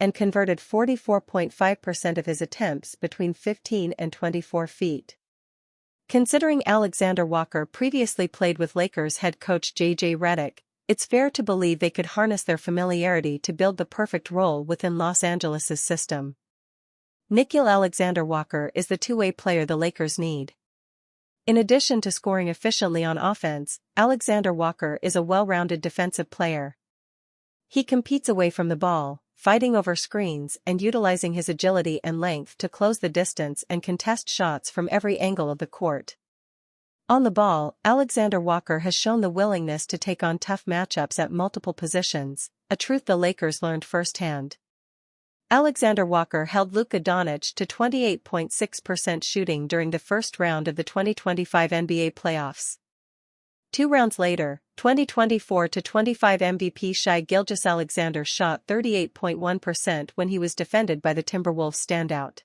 and converted 44.5% of his attempts between 15 and 24 feet. Considering Alexander Walker previously played with Lakers head coach J.J. Redick, it's fair to believe they could harness their familiarity to build the perfect role within Los Angeles' system. Nickeil Alexander-Walker is the two-way player the Lakers need. In addition to scoring efficiently on offense, Alexander Walker is a well-rounded defensive player. He competes away from the ball, fighting over screens and utilizing his agility and length to close the distance and contest shots from every angle of the court. On the ball, Alexander Walker has shown the willingness to take on tough matchups at multiple positions, a truth the Lakers learned firsthand. Alexander Walker held Luka Doncic to 28.6% shooting during the first round of the 2025 NBA playoffs. 2 rounds later, 2024-25 MVP Shai Gilgeous-Alexander shot 38.1% when he was defended by the Timberwolves standout.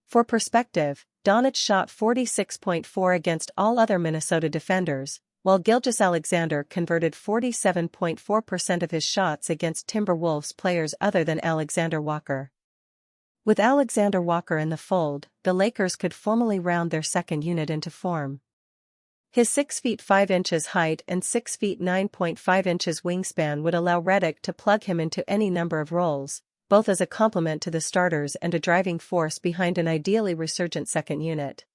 For perspective, Doncic shot 46.4% against all other Minnesota defenders, while Gilgeous-Alexander converted 47.4% of his shots against Timberwolves players other than Alexander Walker. With Alexander Walker in the fold, the Lakers could formally round their second unit into form. His 6 feet 5 inches height and 6 feet 9.5 inches wingspan would allow Redick to plug him into any number of roles, both as a complement to the starters and a driving force behind an ideally resurgent second unit.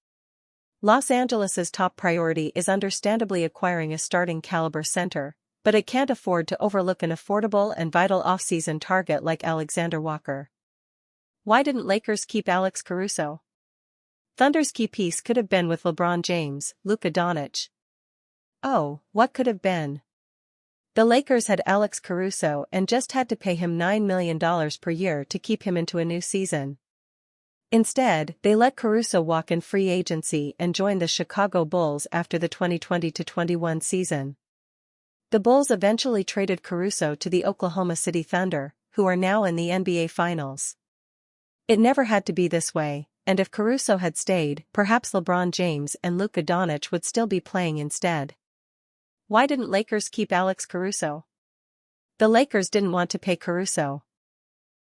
Los Angeles' top priority is understandably acquiring a starting-caliber center, but it can't afford to overlook an affordable and vital offseason target like Alexander Walker. Why didn't Lakers keep Alex Caruso? Thunder's key piece could have been with LeBron James, Luka Doncic. Oh, what could have been? The Lakers had Alex Caruso and just had to pay him $9 million per year to keep him into a new season. Instead, they let Caruso walk in free agency and join the Chicago Bulls after the 2020-21 season. The Bulls eventually traded Caruso to the Oklahoma City Thunder, who are now in the NBA Finals. It never had to be this way, and if Caruso had stayed, perhaps LeBron James and Luka Doncic would still be playing instead. Why didn't Lakers keep Alex Caruso? The Lakers didn't want to pay Caruso.